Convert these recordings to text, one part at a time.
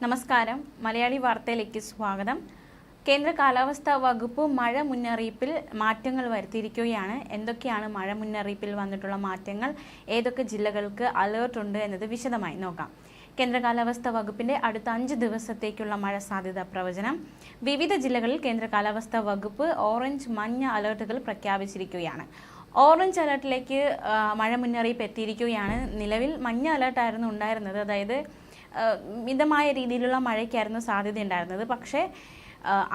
നമസ്കാരം. മലയാളി വാർത്തയിലേക്ക് സ്വാഗതം. കേന്ദ്ര കാലാവസ്ഥാ വകുപ്പ് മഴ മുന്നറിയിപ്പിൽ മാറ്റങ്ങൾ വരുത്തിയിരിക്കുകയാണ്. എന്തൊക്കെയാണ് മഴ മുന്നറിയിപ്പിൽ വന്നിട്ടുള്ള മാറ്റങ്ങൾ, ഏതൊക്കെ ജില്ലകൾക്ക് അലേർട്ട് ഉണ്ട് എന്നത് വിശദമായി നോക്കാം. കേന്ദ്ര കാലാവസ്ഥാ വകുപ്പിന്റെ അടുത്ത 5 ദിവസത്തേക്കുള്ള മഴ സാധ്യതാ പ്രവചനം. വിവിധ ജില്ലകളിൽ കേന്ദ്ര കാലാവസ്ഥാ വകുപ്പ് ഓറഞ്ച്, മഞ്ഞ അലേർട്ടുകൾ പ്രഖ്യാപിച്ചിരിക്കുകയാണ്. ഓറഞ്ച് അലേർട്ടിലേക്ക് മഴ മുന്നറിയിപ്പ് എത്തിയിരിക്കുകയാണ്. നിലവിൽ മഞ്ഞ അലേർട്ടായിരുന്നു ഉണ്ടായിരുന്നത്, അതായത് മിതമായ രീതിയിലുള്ള മഴയ്ക്കായിരുന്നു സാധ്യതയുണ്ടായിരുന്നത്. പക്ഷേ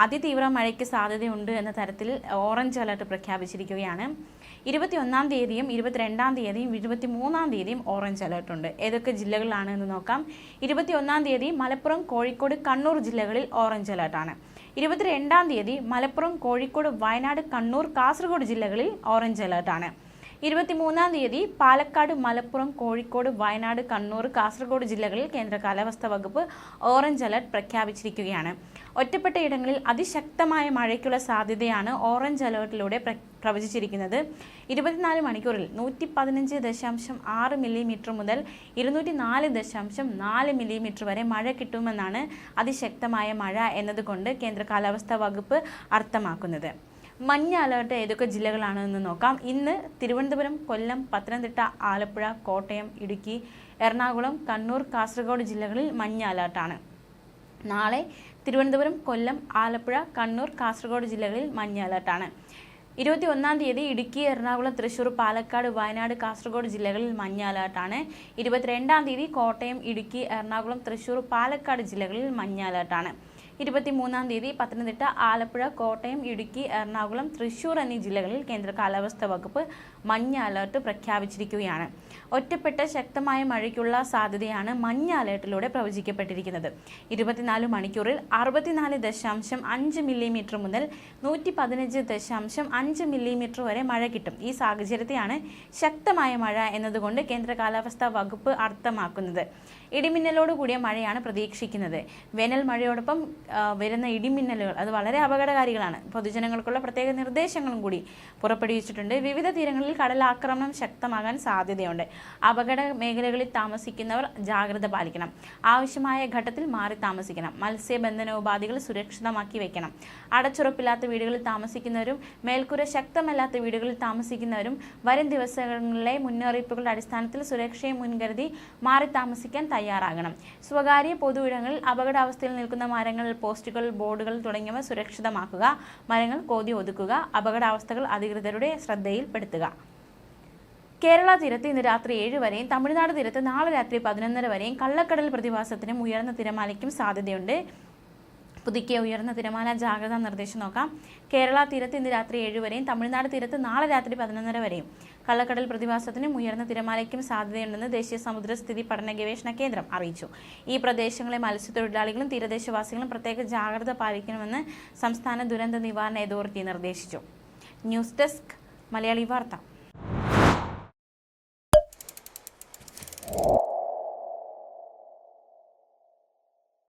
അതിതീവ്ര മഴയ്ക്ക് സാധ്യതയുണ്ട് എന്ന തരത്തിൽ ഓറഞ്ച് അലർട്ട് പ്രഖ്യാപിച്ചിരിക്കുകയാണ്. 21-ാം തീയതിയും 22-ാം തീയതിയും 23-ാം തീയതിയും ഓറഞ്ച് അലർട്ടുണ്ട്. ഏതൊക്കെ ജില്ലകളിലാണ് എന്ന് നോക്കാം. 21-ാം തീയതി മലപ്പുറം, കോഴിക്കോട്, കണ്ണൂർ ജില്ലകളിൽ ഓറഞ്ച് അലർട്ടാണ്. 22-ാം തീയതി മലപ്പുറം, കോഴിക്കോട്, വയനാട്, കണ്ണൂർ, കാസർഗോഡ് ജില്ലകളിൽ ഓറഞ്ച് അലർട്ടാണ്. 23-ാം തീയതി പാലക്കാട്, മലപ്പുറം, കോഴിക്കോട്, വയനാട്, കണ്ണൂർ, കാസർഗോഡ് ജില്ലകളിൽ കേന്ദ്ര കാലാവസ്ഥാ വകുപ്പ് ഓറഞ്ച് അലർട്ട് പ്രഖ്യാപിച്ചിരിക്കുകയാണ്. ഒറ്റപ്പെട്ട ഇടങ്ങളിൽ അതിശക്തമായ മഴയ്ക്കുള്ള സാധ്യതയാണ് ഓറഞ്ച് അലർട്ടിലൂടെ പ്രവചിച്ചിരിക്കുന്നത്. 24 മണിക്കൂറിൽ 115.6 മില്ലിമീറ്റർ മുതൽ 204.4 മില്ലിമീറ്റർ വരെ മഴ കിട്ടുമെന്നാണ് അതിശക്തമായ മഴ എന്നതുകൊണ്ട് കേന്ദ്ര കാലാവസ്ഥാ വകുപ്പ് അർത്ഥമാക്കുന്നത്. മഞ്ഞ അലേർട്ട് ഏതൊക്കെ ജില്ലകളാണെന്ന് നോക്കാം. ഇന്ന് തിരുവനന്തപുരം, കൊല്ലം, പത്തനംതിട്ട, ആലപ്പുഴ, കോട്ടയം, ഇടുക്കി, എറണാകുളം, കണ്ണൂർ, കാസർഗോഡ് ജില്ലകളിൽ മഞ്ഞ അലേർട്ടാണ്. നാളെ തിരുവനന്തപുരം, കൊല്ലം, ആലപ്പുഴ, കണ്ണൂർ, കാസർഗോഡ് ജില്ലകളിൽ മഞ്ഞ അലേർട്ടാണ്. 21-ാം തീയതി ഇടുക്കി, എറണാകുളം, തൃശൂർ, പാലക്കാട്, വയനാട്, കാസർഗോഡ് ജില്ലകളിൽ മഞ്ഞ അലേർട്ടാണ്. 22-ാം തീയതി കോട്ടയം, ഇടുക്കി, എറണാകുളം, തൃശൂർ, പാലക്കാട് ജില്ലകളിൽ മഞ്ഞ അലേർട്ടാണ്. 23-ാം തീയതി പത്തനംതിട്ട, ആലപ്പുഴ, കോട്ടയം, ഇടുക്കി, എറണാകുളം, തൃശൂർ എന്നീ ജില്ലകളിൽ കേന്ദ്ര കാലാവസ്ഥാ വകുപ്പ് മഞ്ഞ അലേർട്ട് പ്രഖ്യാപിച്ചിരിക്കുകയാണ്. ഒറ്റപ്പെട്ട ശക്തമായ മഴയ്ക്കുള്ള സാധ്യതയാണ് മഞ്ഞ അലേർട്ടിലൂടെ പ്രവചിക്കപ്പെട്ടിരിക്കുന്നത്. 24 മണിക്കൂറിൽ 64.5 മില്ലിമീറ്റർ മുതൽ 115.5 മില്ലിമീറ്റർ വരെ മഴ കിട്ടും. ഈ സാഹചര്യത്തെയാണ് ശക്തമായ മഴ എന്നതുകൊണ്ട് കേന്ദ്ര കാലാവസ്ഥാ വകുപ്പ് അർത്ഥമാക്കുന്നത്. ഇടിമിന്നലോട് കൂടിയ മഴയാണ് പ്രതീക്ഷിക്കുന്നത്. വേനൽ മഴയോടൊപ്പം വരുന്ന ഇടിമിന്നലുകൾ അത് വളരെ അപകടകാരികളാണ്. പൊതുജനങ്ങൾക്കുള്ള പ്രത്യേക നിർദ്ദേശങ്ങളും കൂടി പുറപ്പെടുവിച്ചിട്ടുണ്ട്. വിവിധ തീരങ്ങളിൽ കടലാക്രമണം ശക്തമാകാൻ സാധ്യതയുണ്ട്. അപകട മേഖലകളിൽ താമസിക്കുന്നവർ ജാഗ്രത പാലിക്കണം. ആവശ്യമായ ഘട്ടത്തിൽ മാറി താമസിക്കണം. മത്സ്യബന്ധനോപാധികൾ സുരക്ഷിതമാക്കി വെക്കണം. അടച്ചുറപ്പില്ലാത്ത വീടുകളിൽ താമസിക്കുന്നവരും മേൽക്കൂര ശക്തമല്ലാത്ത വീടുകളിൽ താമസിക്കുന്നവരും വരും ദിവസങ്ങളിലെ മുന്നറിയിപ്പുകളുടെ അടിസ്ഥാനത്തിൽ സുരക്ഷയെ മുൻകരുതി മാറി താമസിക്കാൻ തയ്യാറാകണം. സ്വകാര്യ പൊതു ഇടങ്ങളിൽ അപകടാവസ്ഥയിൽ നിൽക്കുന്ന മരങ്ങൾ, പോസ്റ്റുകൾ, ബോർഡുകൾ തുടങ്ങിയവ സുരക്ഷിതമാക്കുക. മരങ്ങൾ കോതി ഒതുക്കുക. അപകടാവസ്ഥകൾ അധികൃതരുടെ ശ്രദ്ധയിൽപ്പെടുത്തുക. കേരള തീരത്ത് ഇന്ന് രാത്രി 7 വരെയും തമിഴ്നാട് തീരത്ത് നാളെ രാത്രി 11:30 വരെയും കള്ളക്കടൽ പ്രതിഭാസത്തിനും ഉയർന്ന തിരമാലയ്ക്കും സാധ്യതയുണ്ട്. പുതുക്കിയ ഉയർന്ന തിരമാല ജാഗ്രതാ നിർദ്ദേശം നോക്കാം. കേരള തീരത്ത് ഇന്ന് രാത്രി 7 വരെയും തമിഴ്നാട് തീരത്ത് നാളെ രാത്രി 11:30 വരെയും കള്ളക്കടൽ പ്രതിഭാസത്തിനും ഉയർന്ന തിരമാലയ്ക്കും സാധ്യതയുണ്ടെന്ന് ദേശീയ സമുദ്രസ്ഥിതി പഠന ഗവേഷണ കേന്ദ്രം അറിയിച്ചു. ഈ പ്രദേശങ്ങളെ മത്സ്യത്തൊഴിലാളികളും തീരദേശവാസികളും പ്രത്യേക ജാഗ്രത പാലിക്കണമെന്ന് സംസ്ഥാന ദുരന്ത നിവാരണ അതോറിറ്റി നിർദ്ദേശിച്ചു. ന്യൂസ് ഡെസ്ക്, മലയാളി വാർത്ത.